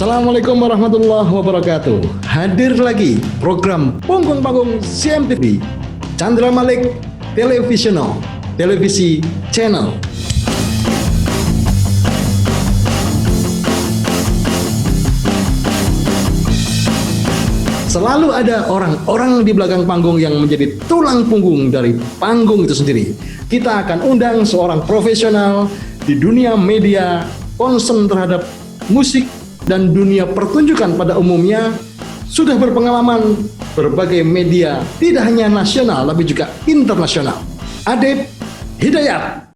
Assalamualaikum warahmatullahi wabarakatuh. Hadir lagi program Punggung-Panggung CMTV, Chandra Malik Televisional, Televisi Channel. Selalu ada orang-orang di belakang panggung yang menjadi tulang punggung dari panggung itu sendiri. Kita akan undang seorang profesional di dunia media, concern terhadap musik dan dunia pertunjukan pada umumnya, sudah berpengalaman berbagai media, tidak hanya nasional tapi juga internasional. Adib Hidayat.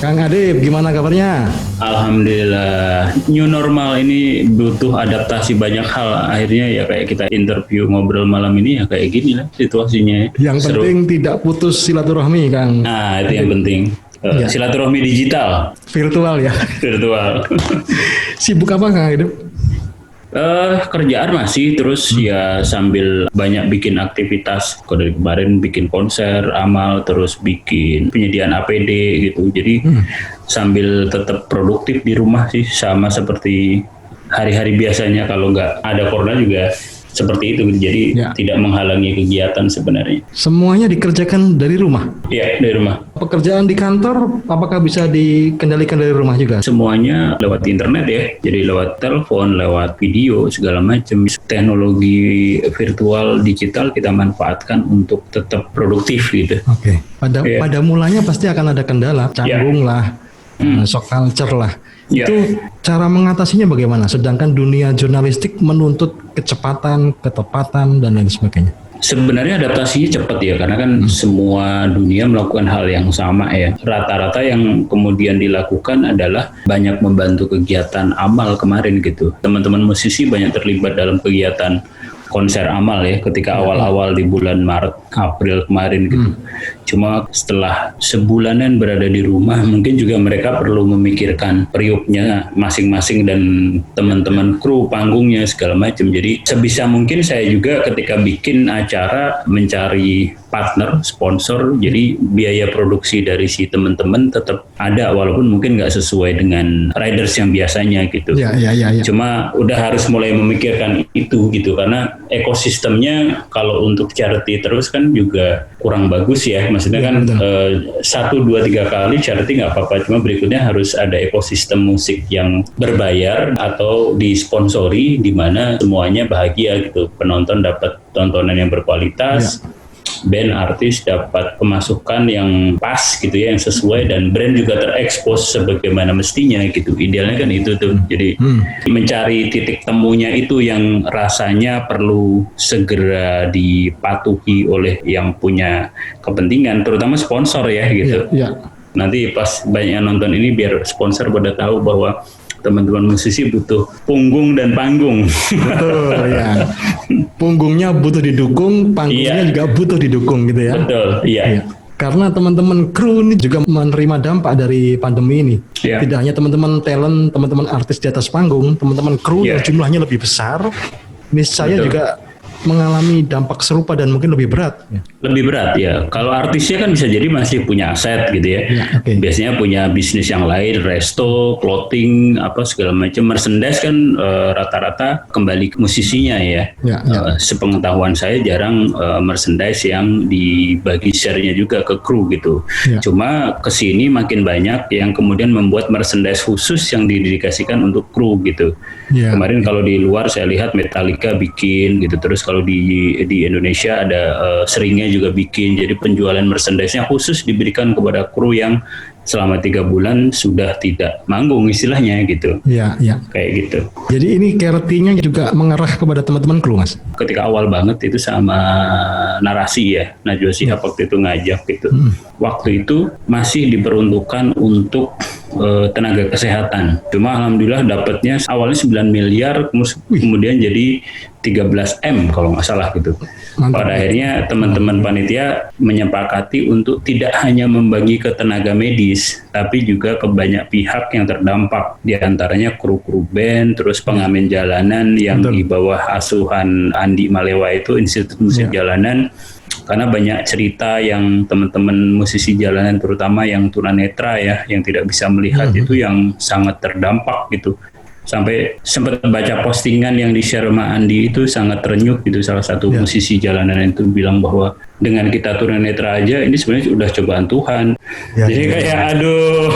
Kang Adib, gimana kabarnya? Alhamdulillah, new normal ini butuh adaptasi banyak hal. Akhirnya ya kayak kita interview ngobrol malam ini ya kayak gini lah situasinya. Yang Seru. penting tidak putus silaturahmi, Kang. Nah, itu yang penting. Ya. Silaturahmi digital, Virtual ya. virtual. Sibuk apa, Kang Adib? Kerjaan masih terus ya sambil banyak bikin aktivitas. Kalau dari kemarin bikin konser, amal, terus bikin penyediaan APD gitu. Jadi sambil tetap produktif di rumah sih, sama seperti hari-hari biasanya. Kalau nggak ada corona juga seperti itu. Jadi Ya. tidak menghalangi kegiatan sebenarnya. Semuanya dikerjakan dari rumah. Ya, dari rumah. Pekerjaan di kantor apakah bisa dikendalikan dari rumah juga? Semuanya lewat internet ya, jadi lewat telepon, lewat video, segala macam. Teknologi virtual digital kita manfaatkan untuk tetap produktif gitu. Oke. Pada mulanya pasti akan ada kendala, canggung lah, shock culture lah. Ya. Itu cara mengatasinya bagaimana? Sedangkan dunia jurnalistik menuntut kecepatan, ketepatan, dan lain sebagainya. Sebenarnya adaptasinya cepat ya, karena kan semua dunia melakukan hal yang sama ya. Rata-rata yang kemudian dilakukan adalah banyak membantu kegiatan amal kemarin gitu. Teman-teman musisi banyak terlibat dalam kegiatan konser amal ya ketika awal-awal di bulan Maret, April kemarin gitu. Cuma setelah sebulanan berada di rumah, mungkin juga mereka perlu memikirkan periuknya masing-masing dan teman-teman kru panggungnya segala macam. Jadi sebisa mungkin saya juga ketika bikin acara mencari partner, sponsor, jadi biaya produksi dari si teman-teman tetap ada walaupun mungkin nggak sesuai dengan riders yang biasanya gitu. Ya. Cuma udah harus mulai memikirkan itu gitu, karena ekosistemnya kalau untuk charity terus kan juga kurang bagus ya. Maksudnya kan 1, 2, 3 kali charity nggak apa-apa, cuma berikutnya harus ada ekosistem musik yang berbayar atau disponsori di mana semuanya bahagia gitu. Penonton dapat tontonan yang berkualitas. Band, artis dapat pemasukan yang pas gitu ya, yang sesuai, dan brand juga terekspos sebagaimana mestinya gitu. Idealnya kan itu tuh. Jadi mencari titik temunya itu yang rasanya perlu segera dipatuhi oleh yang punya kepentingan, terutama sponsor ya gitu. Ya. Nanti pas banyak yang nonton ini biar sponsor pada tahu bahwa teman-teman musisi butuh punggung dan panggung. Betul ya. Punggungnya butuh didukung, panggungnya juga butuh didukung gitu ya. Betul, iya. Karena teman-teman kru ini juga menerima dampak dari pandemi ini. Iya. Tidak hanya teman-teman talent, teman-teman artis di atas panggung, teman-teman kru yang jumlahnya lebih besar. Ini saya juga mengalami dampak serupa dan mungkin lebih berat. Lebih berat ya. Kalau artisnya kan bisa jadi masih punya aset gitu ya. Biasanya punya bisnis yang lain, resto, clothing, apa segala macam. Merchandise kan rata-rata kembali ke musisinya ya. Sepengetahuan saya jarang merchandise yang dibagi share-nya juga ke kru gitu. Cuma kesini makin banyak yang kemudian membuat merchandise khusus yang didedikasikan untuk kru gitu. Kemarin kalau di luar saya lihat Metallica bikin gitu, terus kalau di Indonesia ada seringnya juga bikin, jadi penjualan merchandise-nya khusus diberikan kepada kru yang selama 3 bulan sudah tidak manggung istilahnya gitu. Kayak gitu. Jadi ini charity-nya juga mengarah kepada teman-teman kru, Mas. Ketika awal banget itu sama narasi ya, Najwa Shihab waktu itu ngajak gitu. Waktu itu masih diperuntukkan untuk tenaga kesehatan. Cuma alhamdulillah dapatnya awalnya 9 miliar, kemudian jadi 13 M kalau nggak salah gitu. Pada akhirnya teman-teman panitia menyepakati untuk tidak hanya membagi ke tenaga medis, tapi juga ke banyak pihak yang terdampak. Di antaranya kru-kru band, terus pengamen jalanan yang di bawah asuhan Andi Malewa itu, Institut Musik Jalanan, karena banyak cerita yang teman-teman musisi jalanan terutama yang tunanetra ya, yang tidak bisa melihat itu yang sangat terdampak gitu. Sampai sempat baca postingan yang di-share sama Andi itu sangat terenyuh gitu, salah satu musisi jalanan itu bilang bahwa dengan kita tunanetra aja ini sebenarnya sudah cobaan Tuhan. Jadi kayak aduh.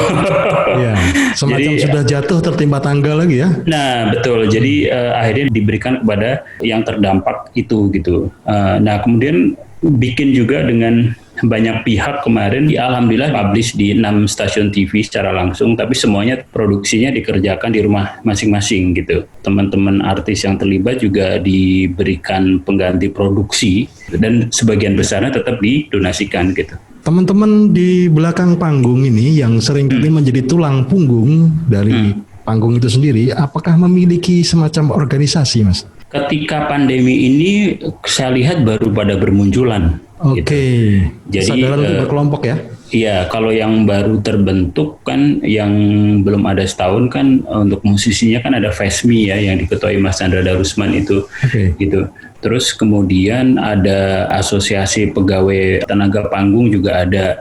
Semacam Jadi, sudah jatuh tertimpa tangga lagi ya. Nah betul, jadi akhirnya diberikan kepada yang terdampak itu gitu. Nah kemudian bikin juga dengan banyak pihak kemarin, alhamdulillah publish di 6 stasiun TV secara langsung, tapi semuanya produksinya dikerjakan di rumah masing-masing gitu. Teman-teman artis yang terlibat juga diberikan pengganti produksi dan sebagian besarnya tetap didonasikan gitu. Teman-teman di belakang panggung ini yang seringkali menjadi tulang punggung dari panggung itu sendiri, apakah memiliki semacam organisasi, Mas? Ketika pandemi ini saya lihat baru pada bermunculan. Oke. Jadi kesadaran untuk berkelompok ya? Iya, kalau yang baru terbentuk kan, yang belum ada setahun kan, untuk musisinya kan ada FESMI ya, yang diketuai Mas Chandra Darusman itu, gitu. Terus kemudian ada asosiasi pegawai tenaga panggung juga ada.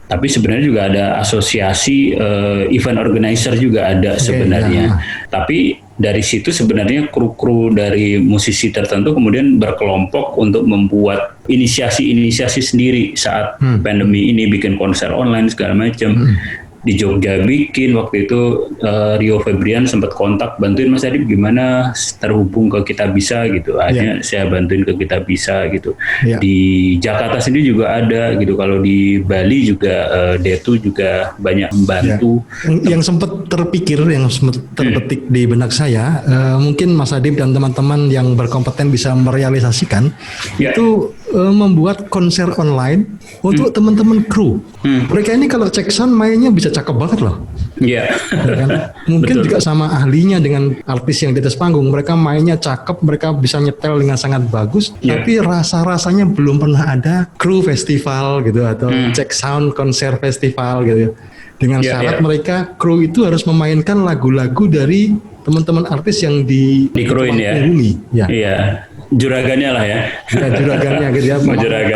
Tapi sebenarnya juga ada asosiasi event organizer juga ada sebenarnya. Tapi dari situ sebenarnya kru-kru dari musisi tertentu kemudian berkelompok untuk membuat inisiasi-inisiasi sendiri saat pandemi ini, bikin konser online segala macam. Di Jogja bikin waktu itu, Rio Febrian sempat kontak, bantuin Mas Adib gimana terhubung ke Kita Bisa gitu. Akhirnya saya bantuin ke Kita Bisa gitu. Di Jakarta sendiri juga ada gitu. Kalau di Bali juga Detu juga banyak membantu. Yang sempat terpikir, yang sempat terpetik di benak saya, mungkin Mas Adib dan teman-teman yang berkompeten bisa merealisasikan itu membuat konser online untuk teman-teman kru. Mereka ini kalau cek sound mainnya bisa cakep banget loh. Iya. Ya kan? Mungkin juga sama ahlinya dengan artis yang di atas panggung, mereka mainnya cakep, mereka bisa nyetel dengan sangat bagus, tapi rasa-rasanya belum pernah ada kru festival gitu atau cek sound konser festival gitu. Dengan syarat mereka kru itu harus memainkan lagu-lagu dari teman-teman artis yang dikruin ya. Iya. Juragannya lah ya. Juragannya gitu ya.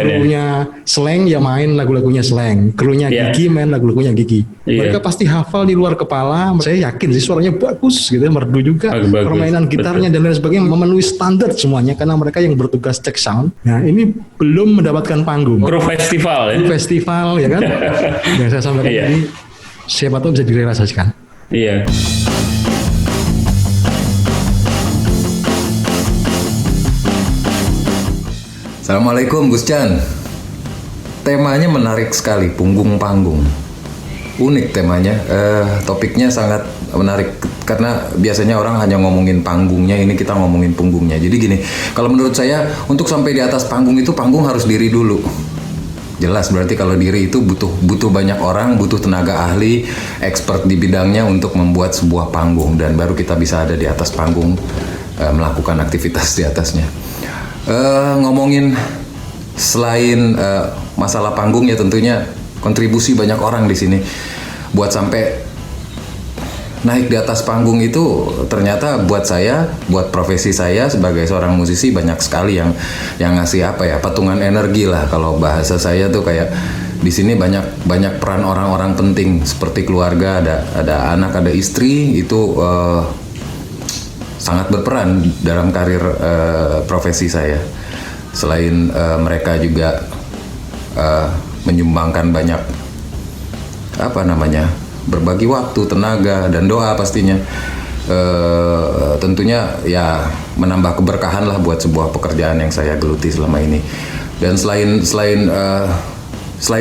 Krunya Slang ya main lagu-lagunya Slang. Krunya Gigi main lagu-lagunya Gigi. Mereka pasti hafal di luar kepala. Saya yakin sih suaranya bagus gitu, merdu juga. Permainan gitarnya dan lain sebagainya memenuhi standar semuanya karena mereka yang bertugas cek sound. Nah, ini belum mendapatkan panggung. Kru festival ya. Kru festival ya kan. Yang saya sampaikan tadi, siapa tahu bisa direalisasikan. Iya. Assalamualaikum Gus Chan. Temanya menarik sekali, punggung panggung. Unik temanya, topiknya sangat menarik karena biasanya orang hanya ngomongin panggungnya, ini kita ngomongin punggungnya. Jadi gini, kalau menurut saya untuk sampai di atas panggung itu panggung harus diri dulu. Jelas berarti kalau diri itu butuh banyak orang, butuh tenaga ahli, expert di bidangnya untuk membuat sebuah panggung dan baru kita bisa ada di atas panggung, melakukan aktivitas di atasnya. Ngomongin selain masalah panggung ya tentunya kontribusi banyak orang di sini buat sampai naik di atas panggung itu. Ternyata buat saya, buat profesi saya sebagai seorang musisi banyak sekali yang ngasih patungan energi lah, kalau bahasa saya tuh kayak di sini banyak peran orang-orang penting seperti keluarga, ada anak, ada istri itu sangat berperan dalam karir profesi saya. Selain mereka juga menyumbangkan banyak berbagi waktu, tenaga, dan doa pastinya. Tentunya ya menambah keberkahan lah buat sebuah pekerjaan yang saya geluti selama ini. Dan selain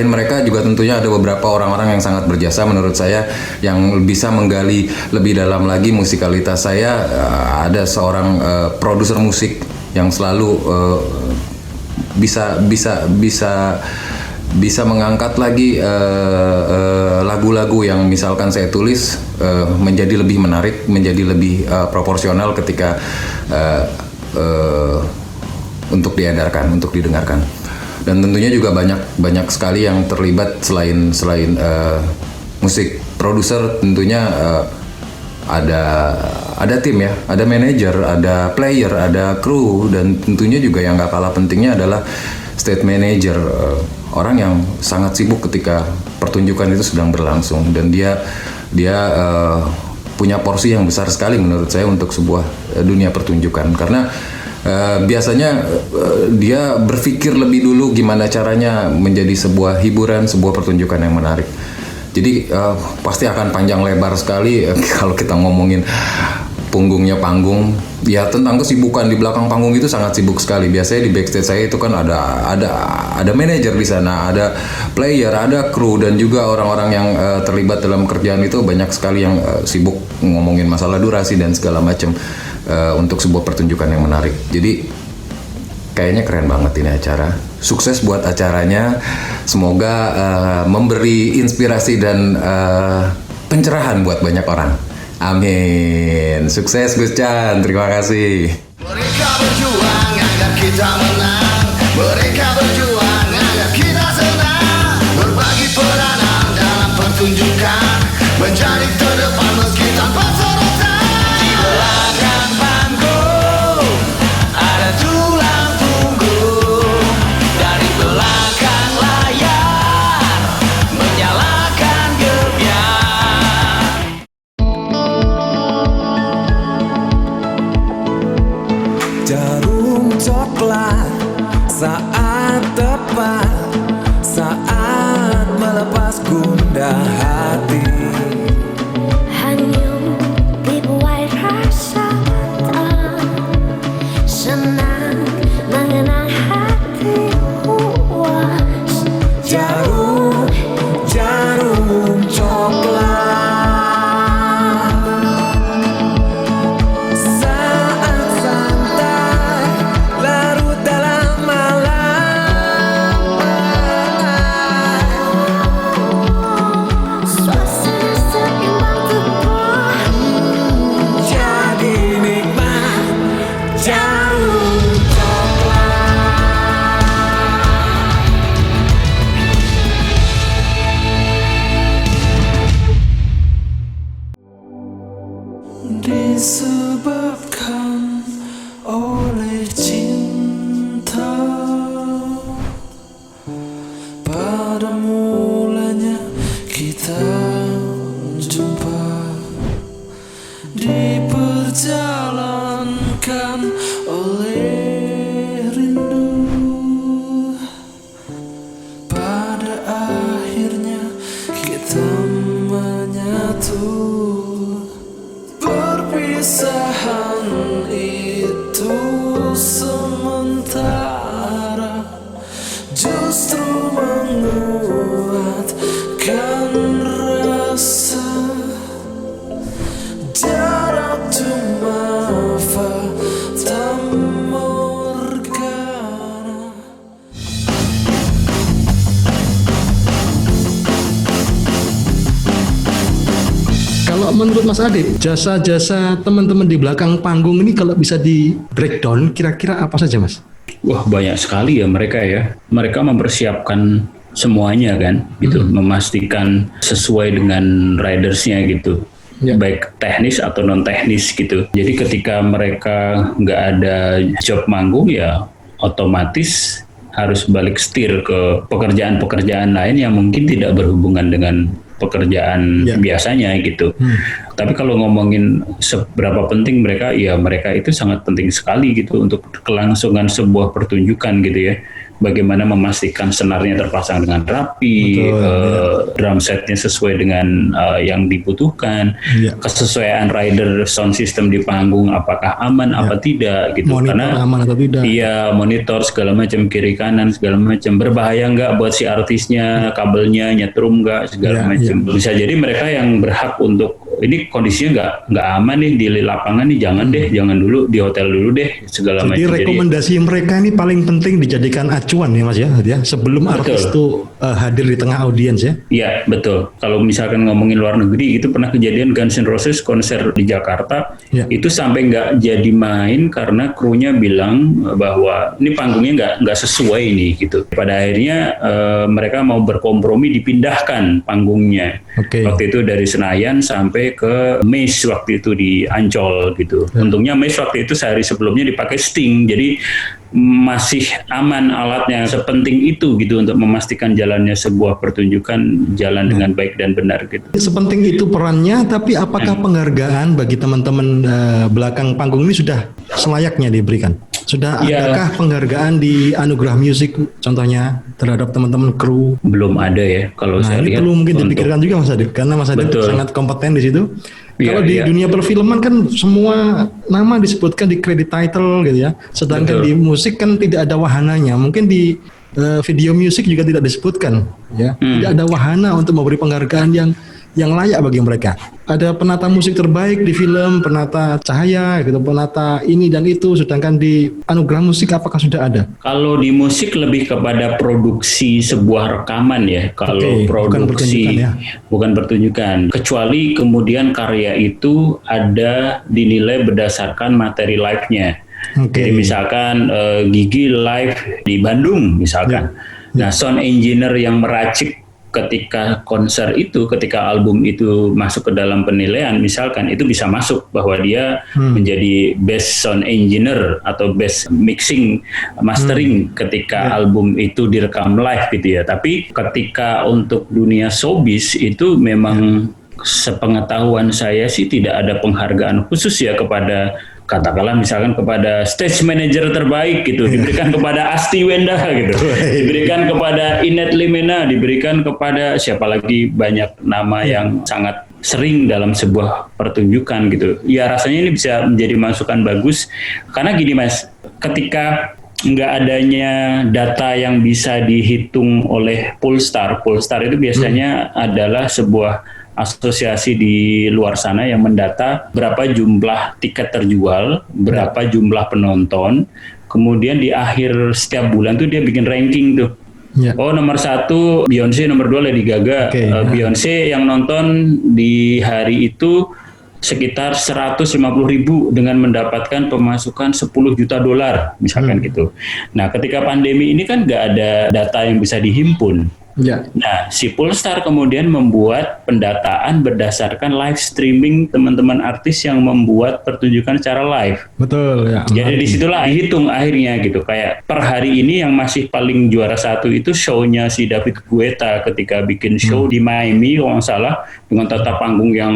mereka juga tentunya ada beberapa orang-orang yang sangat berjasa menurut saya yang bisa menggali lebih dalam lagi musikalitas saya. Ada seorang produser musik yang selalu bisa mengangkat lagi lagu-lagu yang misalkan saya tulis menjadi lebih menarik, menjadi lebih proporsional ketika untuk diedarkan, untuk didengarkan. Dan tentunya juga banyak sekali yang terlibat selain musik produser. Tentunya ada tim ya, ada manajer, ada player, ada kru, dan tentunya juga yang gak kalah pentingnya adalah stage manager, orang yang sangat sibuk ketika pertunjukan itu sedang berlangsung, dan dia punya porsi yang besar sekali menurut saya untuk sebuah dunia pertunjukan, karena biasanya dia berpikir lebih dulu gimana caranya menjadi sebuah hiburan, sebuah pertunjukan yang menarik. Jadi pasti akan panjang lebar sekali kalau kita ngomongin punggungnya panggung. Ya, tentang kesibukan di belakang panggung itu sangat sibuk sekali. Biasanya di backstage saya itu kan ada manajer di sana, ada player, ada kru, dan juga orang-orang yang terlibat dalam kerjaan itu banyak sekali yang sibuk ngomongin masalah durasi dan segala macam untuk sebuah pertunjukan yang menarik. Jadi kayaknya keren banget ini acara. Sukses buat acaranya. Semoga memberi inspirasi dan pencerahan buat banyak orang. Amin. Sukses Gus Chan. Terima kasih. Mereka berjuang agar kita menang. Mereka berjuang agar kita senang. Berbagi peranan dalam pertunjukan, menjadi terdepan meski tanpa sorotan. Di belakang panggung ada tulang punggung. Dari belakang layar menyalakan gebiar. Jarum coklat saat tepat, saat melepas gundah hati. Hanyut dibuai rasa tak senang mengenang hati puas. Jarum coklat saat santai larut dalam malam. Suasana seimbang tepat, Jadi nikmat jarum coklat. Disebabkan oleh cinta, pada mulanya kita jumpa, diperjalankan oleh rindu. Pada akhirnya kita menyatu. Perpisahan itu sementara, justru menguatkan rasa. Jarak cuma fata morgana. Kalau menurut Mas Adit, jasa-jasa teman-teman di belakang panggung ini kalau bisa di breakdown, kira-kira apa saja, Mas? Wah, banyak sekali ya mereka ya. Mereka mempersiapkan semuanya kan, gitu, memastikan sesuai dengan ridersnya gitu. Ya. Baik teknis atau non teknis gitu. Jadi ketika mereka nggak ada job manggung ya otomatis harus balik setir ke pekerjaan-pekerjaan lain yang mungkin tidak berhubungan dengan pekerjaan Ya. biasanya gitu. Tapi kalau ngomongin seberapa penting mereka, ya mereka itu sangat penting sekali gitu untuk kelangsungan sebuah pertunjukan gitu ya. Bagaimana memastikan senarnya terpasang dengan rapi, drum setnya sesuai dengan yang dibutuhkan, Ya. kesesuaian rider sound system di panggung apakah aman apa tidak gitu. Monitor aman atau tidak? Iya, monitor segala macam, kiri kanan segala macam, berbahaya nggak buat si artisnya, kabelnya nyetrum nggak segala Ya, macam. Bisa jadi mereka yang berhak untuk ini kondisinya nggak aman nih di lapangan nih, jangan dulu di hotel dulu deh segala Jadi macam. rekomendasi mereka ini paling penting dijadikan acuan ya, Mas ya, sebelum artis itu hadir di tengah audiens ya. Iya, betul. Kalau misalkan ngomongin luar negeri, itu pernah kejadian Guns N' Roses konser di Jakarta, Ya. itu sampai nggak jadi main karena krunya bilang bahwa ini panggungnya nggak sesuai nih gitu. Pada akhirnya mereka mau berkompromi dipindahkan panggungnya. Oke. Waktu itu dari Senayan sampai dipakai ke Mace waktu itu di Ancol gitu. Untungnya Mace waktu itu sehari sebelumnya dipakai Sting, jadi masih aman alatnya. Sepenting itu gitu untuk memastikan jalannya sebuah pertunjukan jalan dengan baik dan benar gitu. Sepenting itu perannya, tapi apakah penghargaan bagi teman-teman belakang panggung ini sudah selayaknya diberikan? Sudah Ya. adakah penghargaan di Anugerah Musik contohnya terhadap teman-teman kru? Belum ada ya kalau Nah, saya ini lihat. perlu mungkin untuk- dipikirkan juga Mas Adit, karena Mas Adit Betul. sangat kompeten di situ. Iya, Kalau di iya. dunia perfilman kan semua nama disebutkan di credit title gitu ya. Sedangkan Betul. di musik kan tidak ada wahananya. Mungkin di video musik juga tidak disebutkan ya. Tidak ada wahana untuk memberi penghargaan yang layak bagi mereka. Ada penata musik terbaik di film, penata cahaya gitu, penata ini dan itu, sedangkan di anugerah musik apakah sudah ada? Kalau di musik lebih kepada produksi sebuah rekaman ya. Kalau Oke, bukan produksi pertunjukan ya. bukan pertunjukan. Kecuali kemudian karya itu ada dinilai berdasarkan materi live-nya. Oke. Jadi misalkan Gigi live di Bandung misalkan. Ya. Nah, sound engineer yang meracik ketika konser itu, ketika album itu masuk ke dalam penilaian, misalkan itu bisa masuk bahwa dia menjadi best sound engineer atau best mixing mastering ketika album itu direkam live gitu ya. Tapi ketika untuk dunia showbiz itu memang sepengetahuan saya sih tidak ada penghargaan khusus ya kepada, katakanlah misalkan kepada stage manager terbaik gitu, diberikan kepada Asti Wenda gitu, diberikan kepada Inet Limena, diberikan kepada siapa lagi, banyak nama yang sangat sering dalam sebuah pertunjukan gitu. Ya rasanya ini bisa menjadi masukan bagus karena gini Mas, ketika nggak adanya data yang bisa dihitung oleh Pollstar itu biasanya adalah sebuah asosiasi di luar sana yang mendata berapa jumlah tiket terjual, berapa jumlah penonton, kemudian di akhir setiap bulan tuh dia bikin ranking tuh. Ya. Oh, nomor 1 Beyonce, nomor 2 Lady Gaga. Oke. Beyonce yang nonton di hari itu sekitar 150.000 dengan mendapatkan pemasukan 10 juta dolar misalkan gitu. Nah, ketika pandemi ini kan nggak ada data yang bisa dihimpun. Ya. Nah, si Pollstar kemudian membuat pendataan berdasarkan live streaming teman-teman artis yang membuat pertunjukan secara live. Betul ya. Jadi disitulah dihitung akhirnya gitu. Kayak per hari ini yang masih paling juara 1 itu show-nya si David Guetta ketika bikin show di Miami kalau nggak salah, dengan tata panggung yang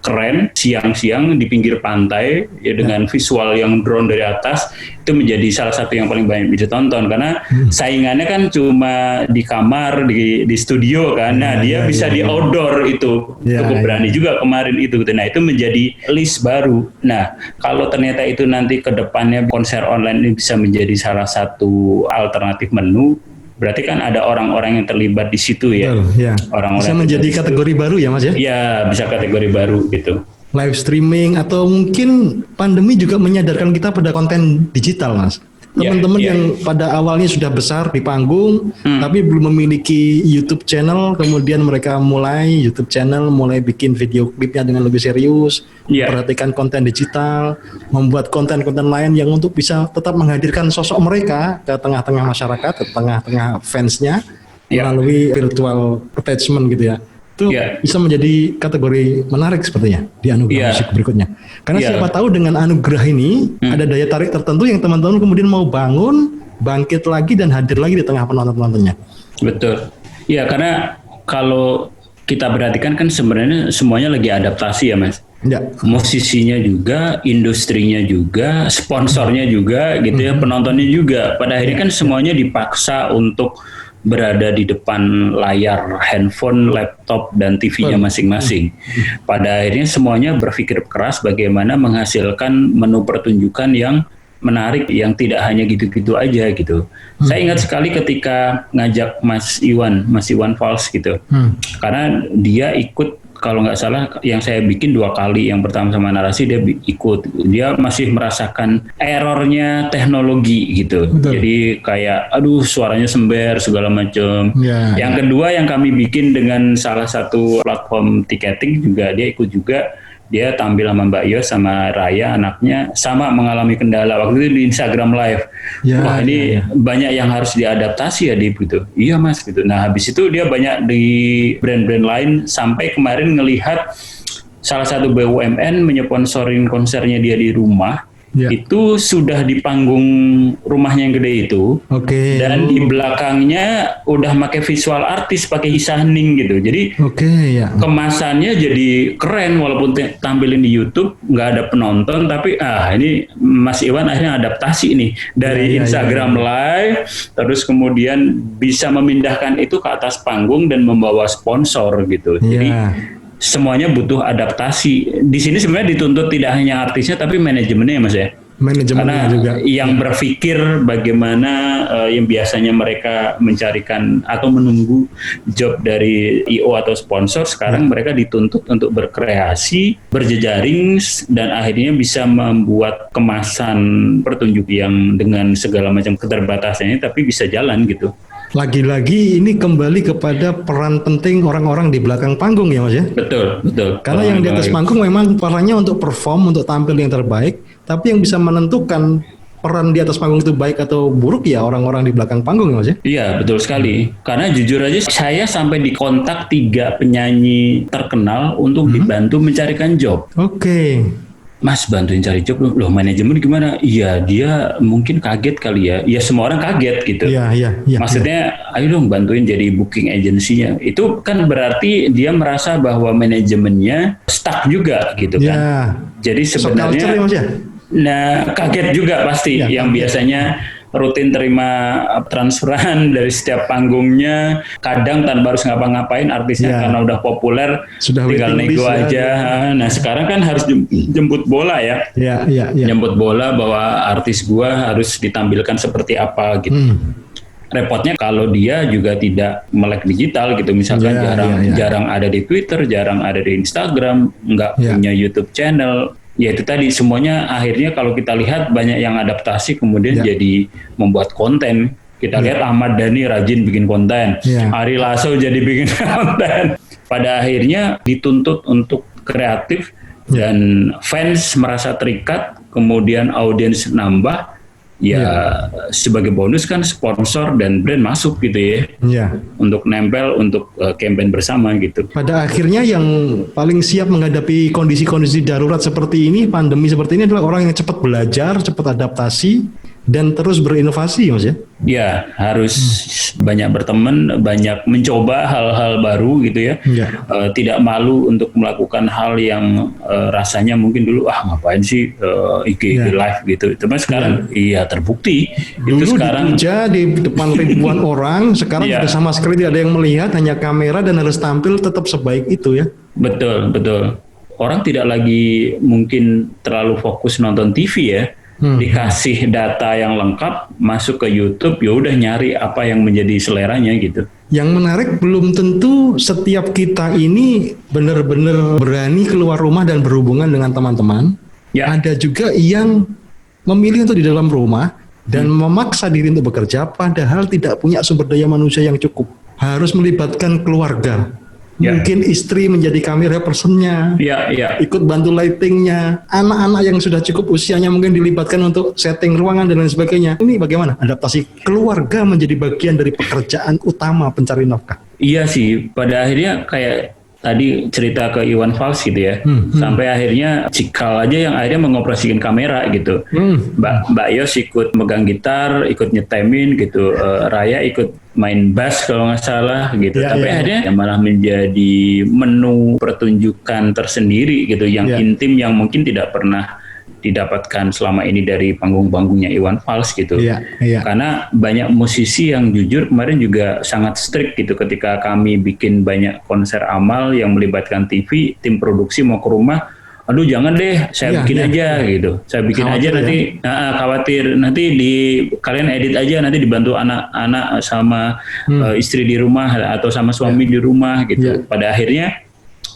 keren, siang-siang di pinggir pantai ya, dengan visual yang drone dari atas, itu menjadi salah satu yang paling banyak ditonton karena saingannya kan cuma di kamar, di studio kan. Nah, dia bisa di outdoor itu. Ya, Cukup ya. berani juga kemarin itu. Nah, itu menjadi list baru. Nah, kalau ternyata itu nanti ke depannya konser online ini bisa menjadi salah satu alternatif menu, berarti kan ada orang-orang yang terlibat di situ ya. Betul, ya. Orang-orang Bisa yang menjadi terlibat di situ. kategori baru ya Mas ya? Ya, bisa kategori baru gitu. Live streaming atau mungkin pandemi juga menyadarkan kita pada konten digital Mas. Ya, Teman-teman ya. yang pada awalnya sudah besar di panggung tapi belum memiliki YouTube channel, kemudian mereka mulai YouTube channel, mulai bikin video klipnya dengan lebih serius, Ya. perhatikan konten digital, membuat konten-konten lain yang untuk bisa tetap menghadirkan sosok mereka ke tengah-tengah masyarakat, ke tengah-tengah fansnya Ya. melalui virtual attachment gitu ya. Itu Ya. bisa menjadi kategori menarik sepertinya di anugerah Ya. musik berikutnya. Karena Ya. siapa tahu dengan anugerah ini ada daya tarik tertentu yang teman-teman kemudian mau bangun, bangkit lagi dan hadir lagi di tengah penonton-penontonnya. Betul. Ya, karena kalau kita perhatikan kan sebenarnya semuanya lagi adaptasi ya, Mas. Ya. Musisinya juga, industrinya juga, sponsornya juga gitu ya, penontonnya juga. Pada akhirnya kan semuanya dipaksa untuk berada di depan layar handphone, laptop, dan TV-nya masing-masing. Pada akhirnya semuanya berpikir keras bagaimana menghasilkan menu pertunjukan yang menarik, yang tidak hanya gitu-gitu aja gitu. Saya ingat sekali ketika ngajak Mas Iwan Fals gitu, karena dia ikut, kalau nggak salah yang saya bikin 2 kali, yang pertama sama narasi dia ikut, dia masih merasakan errornya teknologi gitu. Betul. Jadi kayak aduh suaranya sember segala macam. Ya, Yang kedua yang kami bikin dengan salah satu platform tiketing juga, dia ikut juga. Dia tampil sama Mbak Yos sama Raya anaknya, sama mengalami kendala waktu itu di Instagram Live. Ya, Wah ini ya. banyak yang harus diadaptasi ya Dip gitu. Iya Mas gitu. Nah habis itu dia banyak di brand-brand lain sampai kemarin ngelihat salah satu BUMN menyeponsorin konsernya dia di rumah. Ya. Itu sudah di panggung rumahnya yang gede itu. Oke. Dan di belakangnya udah pakai visual artis, pakai e-signing gitu. Jadi Oke, ya. kemasannya jadi keren walaupun tampilin di YouTube nggak ada penonton, tapi ini Mas Iwan akhirnya adaptasi nih dari Ya, Instagram Live, terus kemudian bisa memindahkan itu ke atas panggung dan membawa sponsor gitu. Jadi Ya. semuanya butuh adaptasi. Di sini sebenarnya dituntut tidak hanya artisnya tapi manajemennya, Mas ya. Manajemennya Karena juga. yang berpikir bagaimana yang biasanya mereka mencarikan atau menunggu job dari IO atau sponsor, sekarang mereka dituntut untuk berkreasi, berjejaring, dan akhirnya bisa membuat kemasan pertunjuk yang dengan segala macam keterbatasannya tapi bisa jalan gitu. Lagi-lagi ini kembali kepada peran penting orang-orang di belakang panggung ya Mas ya. Betul, betul. Karena yang di atas panggung memang perannya untuk perform, untuk tampil yang terbaik, tapi yang bisa menentukan peran di atas panggung itu baik atau buruk ya orang-orang di belakang panggung ya Mas ya. Iya, betul sekali. Karena jujur aja saya sampai dikontak 3 penyanyi terkenal untuk dibantu mencarikan job. Oke. Mas, bantuin cari job loh, manajemen gimana? Iya, dia mungkin kaget kali ya. Ya semua orang kaget gitu. Iya. Maksudnya, ayo dong bantuin jadi booking agency-nya. Itu kan berarti dia merasa bahwa manajemennya stuck juga gitu kan. Ya. Jadi Shock culture ya sebenarnya, Mas ya. nah kaget juga pasti. Ya, Yang kaget. biasanya rutin terima transferan dari setiap panggungnya, kadang tanpa harus ngapa-ngapain artisnya Ya. karena udah populer, Sudah tinggal waiting nego list aja. ya. Nah sekarang kan harus jemput bola ya. Iya. Jemput bola bahwa artis gua harus ditampilkan seperti apa gitu. Repotnya kalau dia juga tidak melek digital gitu, misalkan Ya, jarang ada di Twitter, jarang ada di Instagram, nggak Ya. punya YouTube channel. Ya itu tadi semuanya akhirnya kalau kita lihat banyak yang adaptasi kemudian Ya. jadi membuat konten. Kita lihat Ahmad Dhani rajin bikin konten, Ya. Ari Lasso jadi bikin konten. Pada akhirnya dituntut untuk kreatif dan fans merasa terikat, kemudian audiens nambah. Ya sebagai bonus kan sponsor dan brand masuk gitu ya, Iya. untuk nempel untuk campaign bersama gitu. Pada akhirnya yang paling siap menghadapi kondisi-kondisi darurat seperti ini, pandemi seperti ini adalah orang yang cepat belajar, cepat adaptasi, dan terus berinovasi Mas ya. Ya harus banyak berteman, banyak mencoba hal-hal baru gitu ya. Iya. Tidak malu untuk melakukan hal yang rasanya mungkin dulu ngapain sih IG live gitu. Tapi sekarang iya terbukti. Dulu Itu sekarang dipuja di depan ribuan orang, sekarang Iya. sudah sama sekali tidak ada yang melihat, hanya kamera dan harus tampil tetap sebaik itu ya. betul. Orang tidak lagi mungkin terlalu fokus nonton TV ya. Dikasih data yang lengkap, masuk ke YouTube, ya udah nyari apa yang menjadi seleranya gitu. Yang menarik belum tentu setiap kita ini benar-benar berani keluar rumah dan berhubungan dengan teman-teman. Ya. Ada juga yang memilih untuk di dalam rumah dan memaksa diri untuk bekerja padahal tidak punya sumber daya manusia yang cukup. Harus melibatkan keluarga. Ya. Mungkin istri menjadi kamera personnya. Iya. Ikut bantu lightingnya, anak-anak yang sudah cukup usianya mungkin dilibatkan untuk setting ruangan dan lain sebagainya. Ini bagaimana adaptasi keluarga menjadi bagian dari pekerjaan utama pencari nafkah? Iya sih, pada akhirnya kayak tadi cerita ke Iwan Fals gitu ya, sampai akhirnya Cikal aja yang akhirnya mengoperasikan kamera gitu. Mbak Yos ikut megang gitar, ikut nyetemin gitu, Raya ikut main bass kalau nggak salah gitu. Ya, Tapi ya. akhirnya ya malah menjadi menu pertunjukan tersendiri gitu, yang Ya. intim yang mungkin tidak pernah didapatkan selama ini dari panggung-panggungnya Iwan Fals gitu. Iya. Karena banyak musisi yang jujur kemarin juga sangat strict gitu ketika kami bikin banyak konser amal yang melibatkan TV, tim produksi mau ke rumah, aduh jangan deh, saya bikin aja gitu. Saya bikin Khawatir aja ya? nanti khawatir nanti kalian edit aja, nanti dibantu anak-anak sama istri di rumah atau sama suami di rumah gitu. Pada akhirnya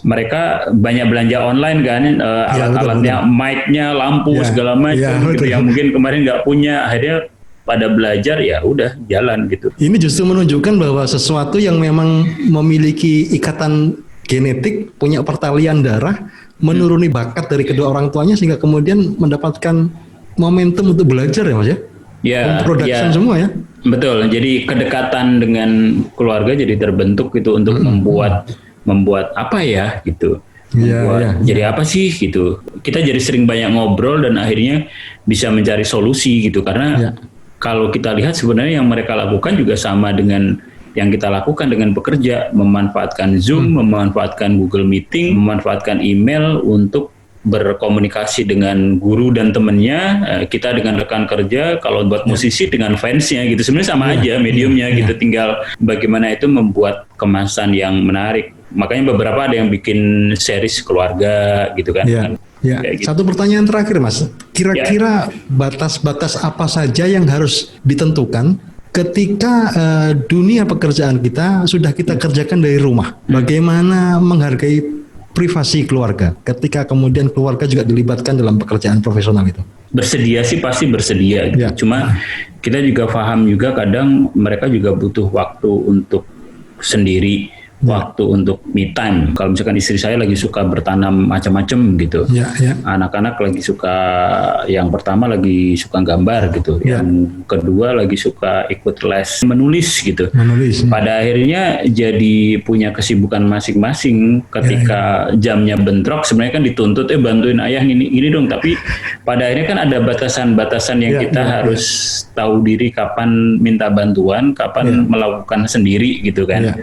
mereka banyak belanja online kan, alat-alatnya, mic-nya, lampu segala macam gitu, yang mungkin kemarin nggak punya, akhirnya pada belajar ya udah jalan gitu. Ini justru menunjukkan bahwa sesuatu yang memang memiliki ikatan genetik, punya pertalian darah, menuruni bakat dari kedua orang tuanya sehingga kemudian mendapatkan momentum untuk belajar ya Mas ya. Ya, Production semua ya. Betul. Jadi kedekatan dengan keluarga jadi terbentuk gitu untuk membuat apa ya gitu. Iya, Wah, iya. jadi apa sih gitu. Kita jadi sering banyak ngobrol dan akhirnya bisa mencari solusi gitu. Karena Iya. kalau kita lihat sebenarnya yang mereka lakukan juga sama dengan yang kita lakukan dengan bekerja, memanfaatkan Zoom, memanfaatkan Google Meeting, memanfaatkan email untuk berkomunikasi dengan guru dan temennya, kita dengan rekan kerja, kalau buat musisi dengan fansnya gitu, sebenarnya sama aja mediumnya gitu, tinggal bagaimana itu membuat kemasan yang menarik. Makanya beberapa ada yang bikin series keluarga gitu kan. Ya, ya. Kayak gitu. Satu pertanyaan terakhir, Mas. Kira-kira batas-batas apa saja yang harus ditentukan ketika dunia pekerjaan kita sudah kita kerjakan dari rumah? Bagaimana menghargai privasi keluarga ketika kemudian keluarga juga dilibatkan dalam pekerjaan profesional itu? Bersedia sih pasti bersedia gitu. Ya. Cuma kita juga paham juga kadang mereka juga butuh waktu untuk sendiri, waktu untuk me time. Kalau misalkan istri saya lagi suka bertanam macam-macam gitu. Ya, ya. Anak-anak lagi suka, yang pertama lagi suka gambar gitu. Ya. Yang kedua lagi suka ikut les menulis gitu. Menulis. Pada akhirnya jadi punya kesibukan masing-masing. Ketika jamnya bentrok, sebenarnya kan dituntut bantuin ayah ini dong. Tapi pada akhirnya kan ada batasan-batasan yang Ya, kita ya, harus tahu diri kapan minta bantuan, kapan melakukan sendiri gitu kan. Ya.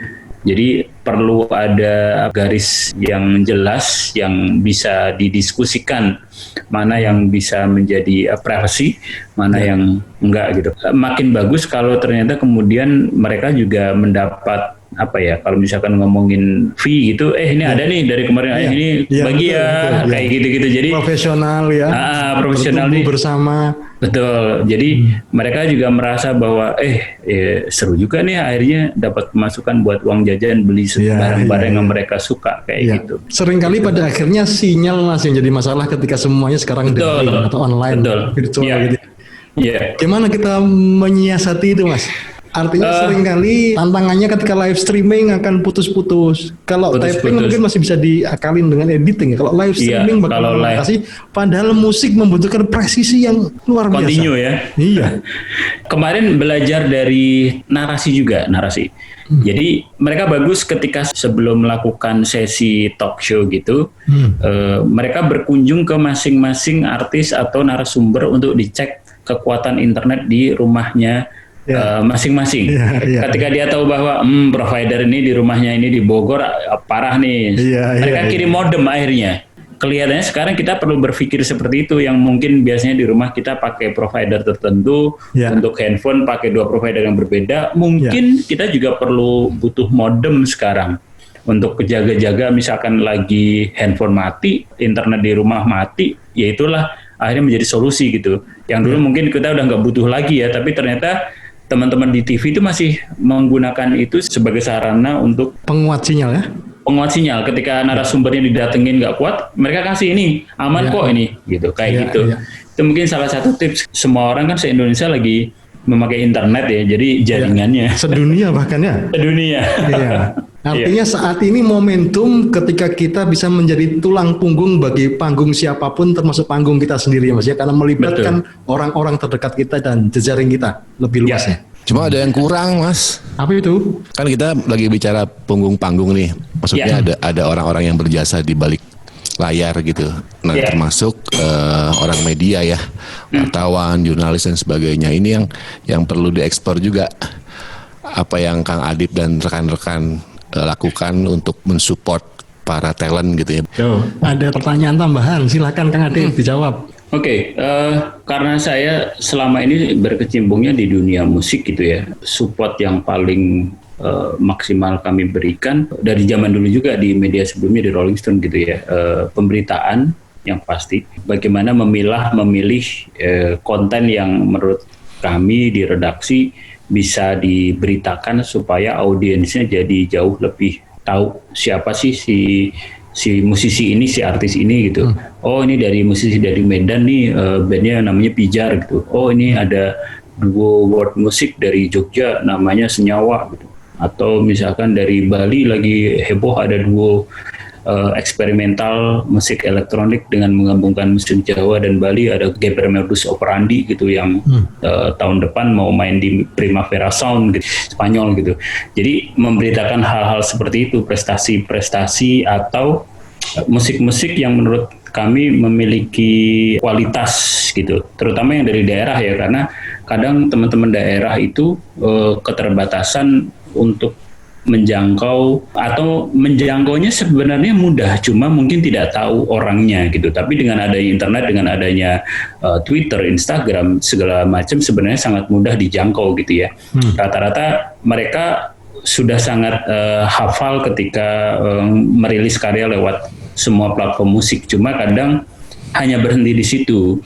Jadi perlu ada garis yang jelas yang bisa didiskusikan, mana yang bisa menjadi privacy, mana yang enggak gitu. Makin bagus kalau ternyata kemudian mereka juga mendapat apa ya, kalau misalkan ngomongin fee gitu, ini ada nih dari kemarin, ini Iya, bagi betul, ya, betul, kayak gitu-gitu. Jadi profesional ya. profesional bertumbuh nih. bersama. Betul. Jadi mereka juga merasa bahwa seru juga nih akhirnya dapat pemasukan buat uang jajan, beli Iya, barang-barang iya, yang iya. mereka suka kayak Ya. gitu. Seringkali pada akhirnya sinyal Mas yang jadi masalah ketika semuanya sekarang Betul. daring atau online, Betul. virtual Iya. gitu. Iya. Gimana kita menyiasati itu, Mas? Artinya seringkali tantangannya ketika live streaming akan putus-putus. Kalau Putus-putus. typing mungkin masih bisa diakalin dengan editing ya. Kalau live Iya, streaming kalau live. mengatasi, padahal musik membutuhkan presisi yang luar biasa. Continue ya. Iya. Kemarin belajar dari narasi juga, narasi. Jadi mereka bagus ketika sebelum melakukan sesi talk show gitu, mereka berkunjung ke masing-masing artis atau narasumber untuk dicek kekuatan internet di rumahnya masing-masing. Iya, iya. Ketika dia tahu bahwa provider ini di rumahnya ini di Bogor parah nih, Iya, mereka iya, kirim modem akhirnya. Kelihatannya sekarang kita perlu berpikir seperti itu, yang mungkin biasanya di rumah kita pakai provider tertentu, Ya. untuk handphone pakai 2 provider yang berbeda, mungkin kita juga perlu butuh modem sekarang untuk jaga-jaga, misalkan lagi handphone mati, internet di rumah mati, ya itulah akhirnya menjadi solusi gitu. Yang dulu mungkin kita udah nggak butuh lagi ya, tapi ternyata teman-teman di TV itu masih menggunakan itu sebagai sarana untuk Penguat sinyal ya. penguat sinyal. Ketika narasumbernya didatengin nggak kuat, mereka kasih ini aman kok ini, gitu kayak Iya, gitu. iya. Itu mungkin salah satu tips. Semua orang kan se-Indonesia lagi memakai internet ya, jadi jaringannya Sedunia bahkan ya. dunia. Iya. Artinya saat ini momentum ketika kita bisa menjadi tulang punggung bagi panggung siapapun, termasuk panggung kita sendiri ya Mas ya, karena melibatkan orang-orang terdekat kita dan jejaring kita lebih luas ya. Cuma ada yang kurang, Mas. Apa itu? Kan kita lagi bicara punggung-panggung nih. Maksudnya ada orang-orang yang berjasa di balik layar gitu. Nah, Ya. termasuk orang media ya, wartawan, jurnalis dan sebagainya. Ini yang perlu diekspor juga. Apa yang Kang Adip dan rekan-rekan lakukan untuk mensupport para talent gitu ya. Ada pertanyaan tambahan, silakan Kang Adip dijawab. Oke, karena saya selama ini berkecimpungnya di dunia musik gitu ya, support yang paling maksimal kami berikan dari zaman dulu juga di media sebelumnya di Rolling Stone gitu ya, pemberitaan yang pasti, bagaimana memilih konten yang menurut kami di redaksi bisa diberitakan supaya audiensnya jadi jauh lebih tahu siapa sih si musisi ini, si artis ini gitu. Oh, ini dari musisi dari Medan nih, bandnya namanya Pijar gitu. Oh, ini ada duo world musik dari Jogja namanya Senyawa gitu. Atau misalkan dari Bali lagi heboh ada duo eksperimental musik elektronik dengan menggabungkan musik Jawa dan Bali, ada Geber Modus Operandi gitu yang tahun depan mau main di Primavera Sound gitu, Spanyol gitu. Jadi memberitakan hal-hal seperti itu, prestasi-prestasi atau musik-musik yang menurut kami memiliki kualitas gitu, terutama yang dari daerah ya, karena kadang teman-teman daerah itu keterbatasan untuk menjangkau, atau menjangkaunya sebenarnya mudah, cuma mungkin tidak tahu orangnya gitu. Tapi dengan adanya internet, dengan adanya Twitter, Instagram, segala macam sebenarnya sangat mudah dijangkau gitu ya. Rata-rata mereka sudah sangat hafal ketika merilis karya lewat semua platform musik. Cuma kadang hanya berhenti di situ.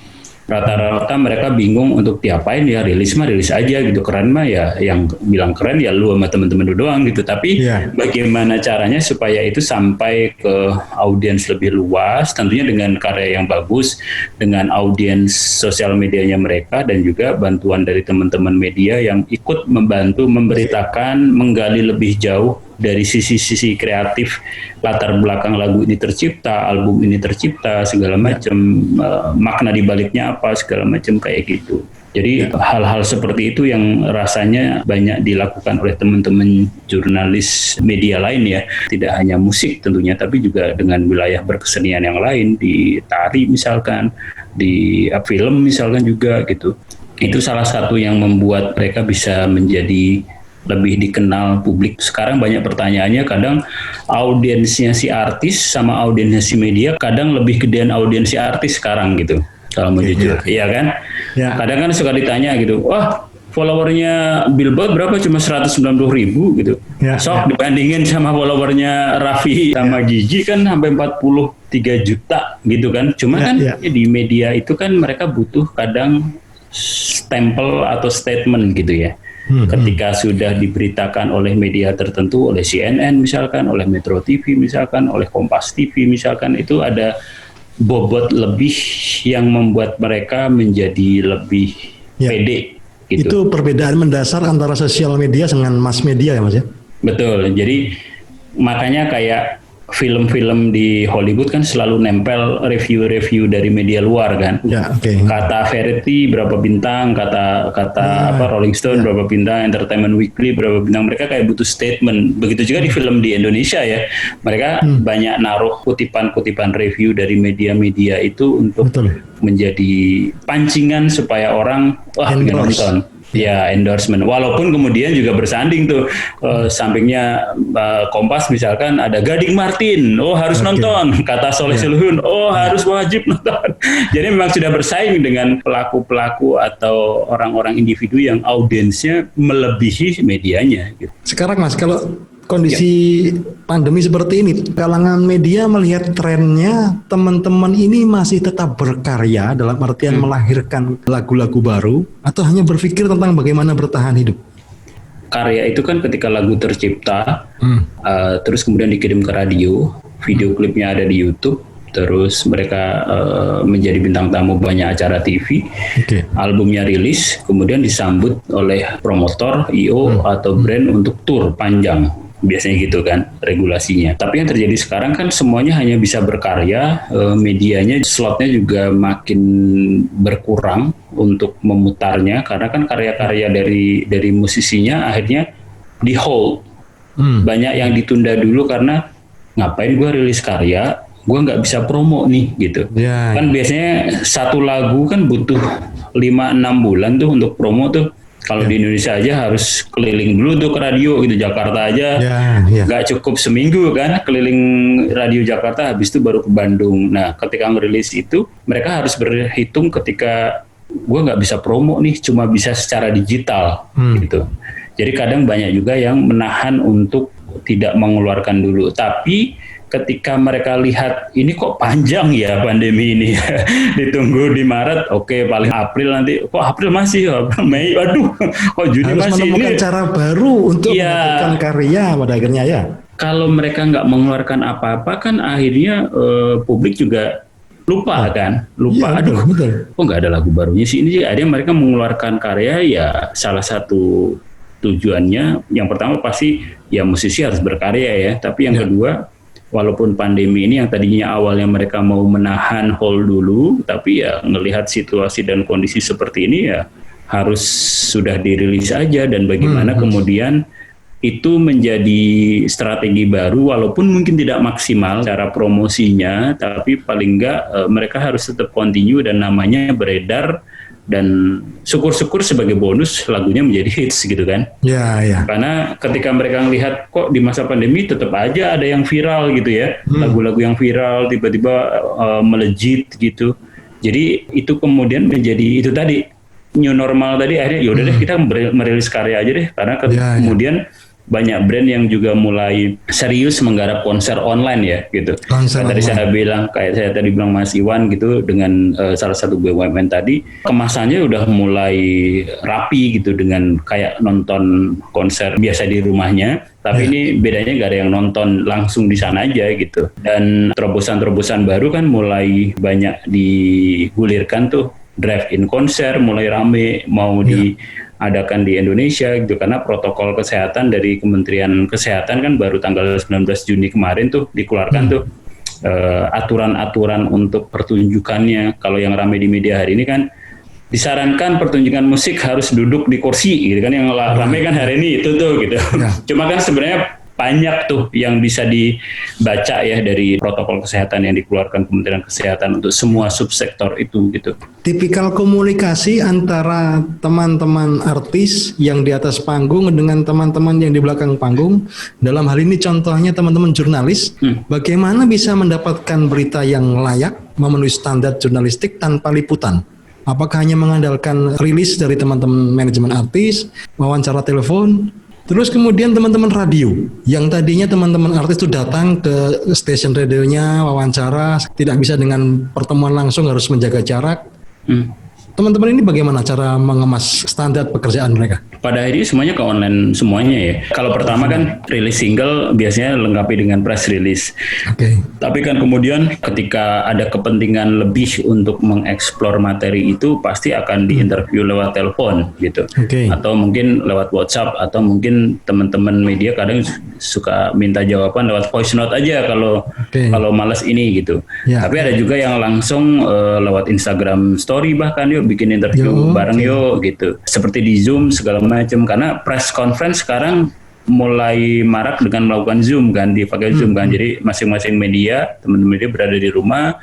Rata-rata mereka bingung untuk diapain ya, rilis mah rilis aja gitu, keren mah ya yang bilang keren ya lu sama temen-temen lu doang gitu. Tapi bagaimana caranya supaya itu sampai ke audiens lebih luas, tentunya dengan karya yang bagus, dengan audiens sosial medianya mereka, dan juga bantuan dari teman-teman media yang ikut membantu memberitakan, menggali lebih jauh dari sisi-sisi kreatif, latar belakang lagu ini tercipta, album ini tercipta, segala macam, makna di baliknya apa, segala macam kayak gitu. Jadi hal-hal seperti itu yang rasanya banyak dilakukan oleh teman-teman jurnalis media lain ya. Tidak hanya musik tentunya, tapi juga dengan wilayah berkesenian yang lain, di tari misalkan, di film misalkan juga gitu. Itu salah satu yang membuat mereka bisa menjadi lebih dikenal publik. Sekarang banyak pertanyaannya, kadang audiensnya si artis sama audiensnya si media kadang lebih gedean audiens si artis sekarang gitu, kalau mau jujur, iya kan? Kadang kan suka ditanya gitu, wah followernya Billboard berapa, cuma 190.000 gitu. Sok dibandingin sama followernya Raffi sama Gigi kan sampai 43 juta gitu kan. Cuma kan di media itu kan mereka butuh kadang stempel atau statement gitu ya. Ketika sudah diberitakan oleh media tertentu, oleh CNN misalkan, oleh Metro TV misalkan, oleh Kompas TV misalkan, itu ada bobot lebih yang membuat mereka menjadi lebih pede gitu. Itu perbedaan mendasar antara sosial media dengan mass media ya Mas ya? Betul, jadi makanya kayak film-film di Hollywood kan selalu nempel review-review dari media luar kan. Kata Variety berapa bintang, kata Rolling Stone berapa bintang, Entertainment Weekly berapa bintang. Mereka kayak butuh statement. Begitu juga di film di Indonesia ya. Mereka banyak naruh kutipan-kutipan review dari media-media itu untuk menjadi pancingan supaya orang pengen nonton. Ya, endorsement. Walaupun kemudian juga bersanding tuh, sampingnya Kompas misalkan ada Gading Martin, harus nonton. Kata Soleh Solihun, harus wajib nonton. Jadi memang sudah bersaing dengan pelaku-pelaku atau orang-orang individu yang audiensnya melebihi medianya. Gitu. Sekarang Mas, kalau kondisi pandemi seperti ini, kalangan media melihat trennya teman-teman ini masih tetap berkarya dalam artian melahirkan lagu-lagu baru, atau hanya berpikir tentang bagaimana bertahan hidup? Karya itu kan ketika lagu tercipta, terus kemudian dikirim ke radio, video klipnya ada di YouTube, terus mereka menjadi bintang tamu banyak acara TV, albumnya rilis, kemudian disambut oleh promotor, I.O. atau brand untuk tour panjang. Biasanya gitu kan regulasinya. Tapi yang terjadi sekarang kan semuanya hanya bisa berkarya, medianya slotnya juga makin berkurang untuk memutarnya, karena kan karya-karya dari musisinya akhirnya di hold. Banyak yang ditunda dulu karena ngapain gue rilis karya, gue nggak bisa promo nih gitu. Kan biasanya satu lagu kan butuh 5-6 bulan tuh untuk promo tuh. Kalau di Indonesia aja harus keliling dulu tuh ke radio gitu. Jakarta aja nggak cukup seminggu kan keliling radio Jakarta, habis itu baru ke Bandung. Nah ketika ngerilis itu mereka harus berhitung ketika gue nggak bisa promo nih, cuma bisa secara digital gitu. Jadi kadang banyak juga yang menahan untuk tidak mengeluarkan dulu. Tapi ketika mereka lihat ini kok panjang ya pandemi ini, ditunggu di Maret, paling April nanti, kok April masih, April Mei, aduh, kok Juni harus masih. Harus menemukan cara baru untuk mendapatkan karya pada akhirnya ya. Kalau mereka nggak mengeluarkan apa-apa kan akhirnya publik juga lupa kan, aduh, kok nggak ada lagu barunya sih ini. Akhirnya mereka mengeluarkan karya, ya salah satu tujuannya, yang pertama pasti ya musisi harus berkarya ya, tapi yang kedua, walaupun pandemi ini yang tadinya awalnya mereka mau menahan hold dulu, tapi ya ngelihat situasi dan kondisi seperti ini ya harus sudah dirilis aja. Dan bagaimana kemudian itu menjadi strategi baru, walaupun mungkin tidak maksimal cara promosinya, tapi paling enggak mereka harus tetap continue dan namanya beredar, dan syukur-syukur sebagai bonus lagunya menjadi hits gitu kan. Ya, ya. Karena ketika mereka melihat kok di masa pandemi tetap aja ada yang viral gitu ya, lagu-lagu yang viral tiba-tiba melejit gitu. Jadi itu kemudian menjadi itu tadi new normal tadi, akhirnya yaudah deh kita merilis karya aja deh, karena kemudian banyak brand yang juga mulai serius menggarap konser online ya gitu. Tadi saya bilang, kayak saya tadi bilang Mas Iwan gitu, dengan salah satu BUMN tadi, kemasannya udah mulai rapi gitu dengan kayak nonton konser biasa di rumahnya. Tapi ini bedanya nggak ada yang nonton langsung di sana aja gitu. Dan terobosan-terobosan baru kan mulai banyak digulirkan tuh. Drive-in konser mulai rame mau diadakan di Indonesia gitu, karena protokol kesehatan dari Kementerian Kesehatan kan baru tanggal 19 Juni kemarin tuh dikeluarkan tuh aturan-aturan untuk pertunjukannya. Kalau yang rame di media hari ini kan disarankan pertunjukan musik harus duduk di kursi gitu kan, yang rame kan hari ini itu tuh gitu. Cuma kan sebenarnya banyak tuh yang bisa dibaca ya dari protokol kesehatan yang dikeluarkan Kementerian Kesehatan untuk semua subsektor itu gitu. Tipikal komunikasi antara teman-teman artis yang di atas panggung dengan teman-teman yang di belakang panggung. Dalam hal ini contohnya teman-teman jurnalis, bagaimana bisa mendapatkan berita yang layak, memenuhi standar jurnalistik tanpa liputan? Apakah hanya mengandalkan rilis dari teman-teman manajemen artis, wawancara telepon? Terus kemudian teman-teman radio, yang tadinya teman-teman artis itu datang ke stasiun radionya, wawancara, tidak bisa dengan pertemuan langsung, harus menjaga jarak. Teman-teman ini bagaimana cara mengemas standar pekerjaan mereka? Pada akhirnya semuanya ke online semuanya ya. Kalau pertama kan rilis single biasanya lengkapi dengan press release. Tapi kan kemudian ketika ada kepentingan lebih untuk mengeksplor materi itu, pasti akan diinterview lewat telepon gitu. Atau mungkin lewat WhatsApp, atau mungkin teman-teman media kadang suka minta jawaban lewat voice note aja kalau malas ini gitu. Tapi ada juga yang langsung lewat Instagram story, bahkan yuk bikin interview bareng yuk gitu. Seperti di Zoom segala macam, karena press conference sekarang mulai marak dengan melakukan Zoom kan, dipakai Zoom kan. Jadi masing-masing media, teman-teman media berada di rumah,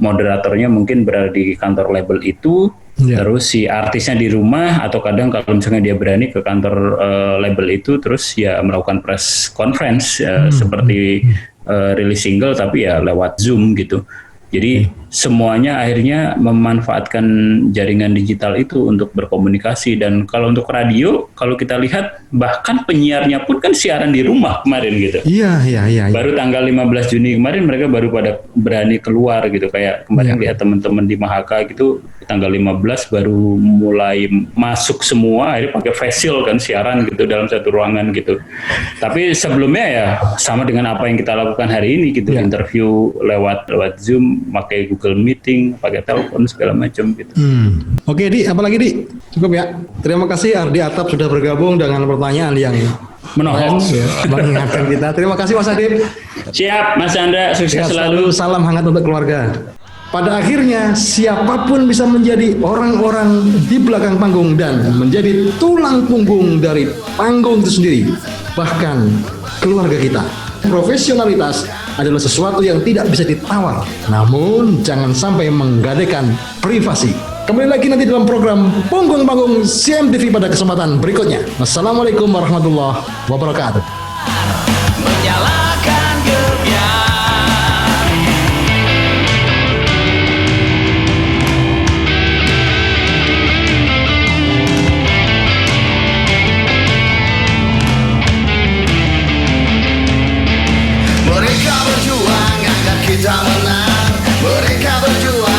moderatornya mungkin berada di kantor label itu, terus si artisnya di rumah, atau kadang kalau misalnya dia berani ke kantor label itu, terus ya melakukan press conference seperti rilis single tapi ya lewat Zoom gitu. Jadi semuanya akhirnya memanfaatkan jaringan digital itu untuk berkomunikasi. Dan kalau untuk radio, kalau kita lihat bahkan penyiarnya pun kan siaran di rumah kemarin gitu. Iya. Baru tanggal 15 Juni kemarin mereka baru pada berani keluar gitu. Kayak kemarin lihat teman-teman di Mahaka gitu, tanggal 15 baru mulai masuk semua, akhirnya pakai face shield kan siaran gitu dalam satu ruangan gitu. Tapi sebelumnya ya sama dengan apa yang kita lakukan hari ini gitu, interview lewat Zoom, pakai Google Meeting, pakai telepon segala macam gitu. Oke Di, apalagi Di? Cukup ya. Terima kasih Ardi Atap sudah bergabung dengan pertanyaan yang menohok mengingatkan kita. Terima kasih Mas Adib. Siap Mas Andra, sukses selalu. Salam hangat untuk keluarga. Pada akhirnya siapapun bisa menjadi orang-orang di belakang panggung dan menjadi tulang punggung dari panggung itu sendiri. Bahkan keluarga kita. Profesionalitas adalah sesuatu yang tidak bisa ditawar. Namun jangan sampai menggadaikan privasi. Kembali lagi nanti dalam program Punggung-Panggung CMTV pada kesempatan berikutnya. Wassalamualaikum warahmatullahi wabarakatuh. Menyalakan gebiar. Mereka berjuang agar kita menang. Mereka berjuang